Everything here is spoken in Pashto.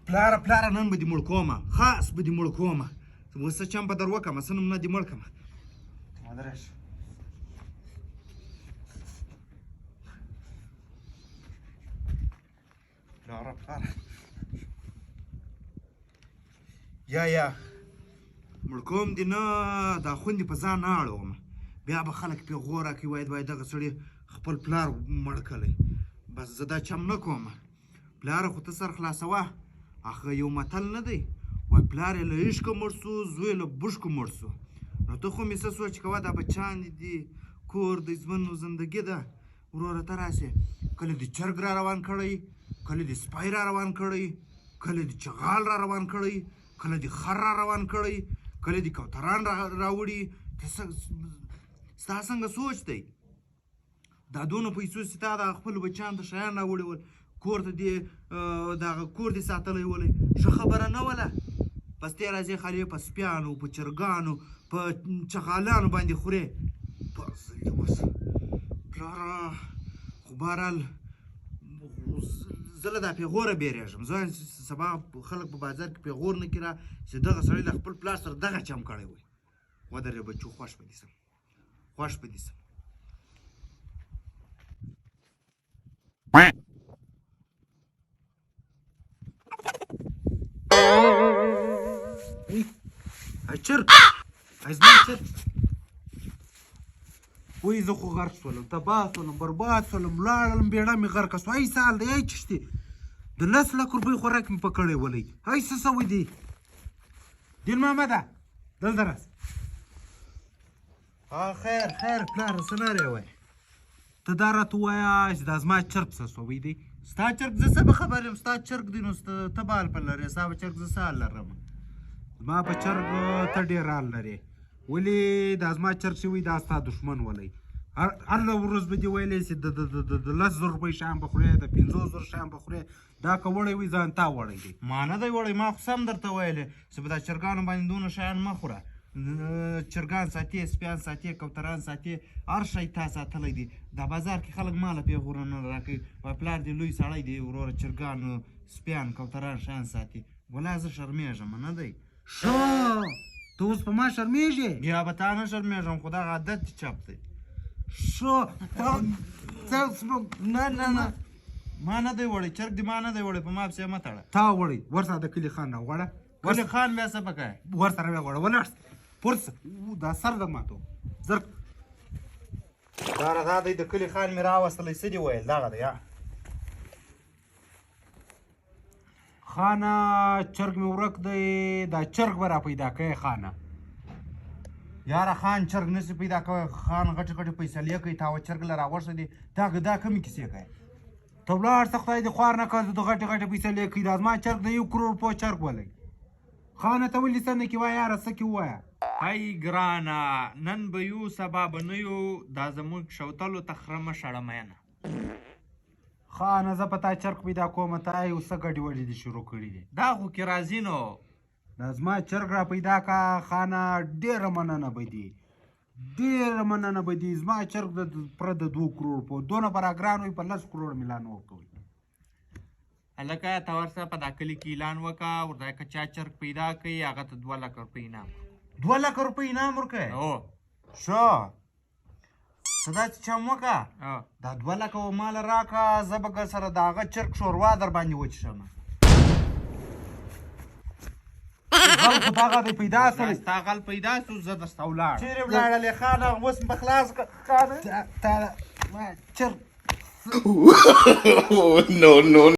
پلاره نن به دې مړ کومه خاص به دې مړ کومه اوس څه چمپه در وکړمه څه نوم نه دې مړ کړمه ودرېږه پلاره یا مړ کوم دې نه دا خوندې په ځان نه اړوم بیا به خلک پیغور راکوي وایي دغه سړي خپل پلار مړ کړی بس زه دا چم نه کوم پلاره خو ته سر خلاصوه هغه یو متل نه دی وایي پلار یې له عشقه مړ سو زوی له بوشکو مړ سو نو ته خو مې څه سوچ کوه دا بچیان دي کور د ژوند و زندګي ده وروره ته راسې کله دې چرګ را روان کړی کله دې سپی را روان کړی کله دې چغال را روان کړی کله دې خر را روان کړی کله دې کوتران راوړي ستا څنګه سوچ دی دا دونه پیسو چې تا د خپلو بچیانو ته شیان راوړي ول کور ته دې دغه کور دې ساتلی ولی ښه خبره نه وله بس دی راځې خالي په سپیانو په چرګانو په چغالانو باندې خورې بس دې اوس پلاره خو بهرحال زه له دا پیغوره بیریږم زه سبا خلک په بازار کې پیغور نه کړه چې دغه سړی له خپل پلار سره دغه چم کړی وی ودرې بچو خوښ به دې سم خوښ به دې سم چرګ زما چرګ وایي زه خو غرق شولم تباه شولم برباد شولم لاړم بیړه مې غرقه شوه ای سال دی ای چشتې د 10 لک روپۍ خوراک مې په کړی ولی ای څه سوی دی دین محمده دلته راس خیر پلاره څه نارې وایي ته دا راته ووایه چې دا زما چرګ څه سوی دی ستا چرګ زه څه به خبر یم ستا چرګ دی نو ته به حال په لرې ستا به چرګ زه څه حال لرم زما په چرګ ته ډېر حال لرې ولې دا زما چرګ چې وي دا ستا دښمن ولی هر ورځ به دې ویلی چې د 10,000 روپۍ شیان به خورې د 50,000 شیان به خورې دا که وړی وي ځان تا وړی دی ما نه دی وړی ما خو سم درته ویلی چې په دا چرګانو باندې دونه شیان مه خوره چرګان ساتي سپیان ساتي کوتران ساتي هر شی تا ساتلی دی دا بازار کې خلک ماله پیغورونه راکوي وایي پلار دې لوی سړی دی وروره چرګان سپیان کوتران شیان ساتي ولا زه شرمېږم نه دی ښه ته اوس په ما شرمېږې بیا به تا نه شرمېږم خو دغه عادت دې چپ دی ښه نه ما نه دی وړی چرګ دې ما نه دی وړی په ما پسې مه تړه تا وړی ورسره د کلي خان راوغواړه کلي خان بیا څه پکه ورسره بیا غواړه ولاړ پورته دا سر د ماتو زر دا دی د کلي خان مې راوستلی څه دې ویل دغه دی خانه چرګ مې ورک دی دا چرګ به را پیدا کوې خانه یاره خان چرګ نسي پیدا کوی خان غټې فیصلې کوي تا و چرګ له راوښه دي دا کمې کیسې کوي ته ولاړ څه خدای دې خوار نه کړ د غټې فیصلې کوي دا زما چرګ د 1 کروڑ روپو چرګ ولئ خانه ته ولې څه نه کې وایه یاره څه کې ووایه ای ګرانه نن به یو سبا به نه یو دا زموږ شوتلو ته خره مه شړه مینه خانه زه په تا چرګ پیدا کوم ته یو څه ګډې وډې دې شروع کړي دي دا خو کې راځي نو دا زما چرګ را پیدا کا خانه ډېره مننه به دي ډېره مننه به دي زما چرګ د پره د 2 کروڑ په دونه به راګران وي په 10 کروڑ مې لان ورکوي هلکه ته ورسره په دا کلي کې اعلان وکړه ورته که چا چرګ پیدا کوي هغه ته 2 لک روپۍ انعام 2 لک روپۍ انعام ورکوې هو ښه ته داسې چم وکړه دا 2 لکه ماله راکړه زه به سره د هغه چرګ شوروا در باندې وچښم خلکو ته هغه دی پیدا شولې ستا غل پیدا شو زه درسته ولاړ چیرې ولاړلې خانه اوس مې خلاص خانه چرګ No.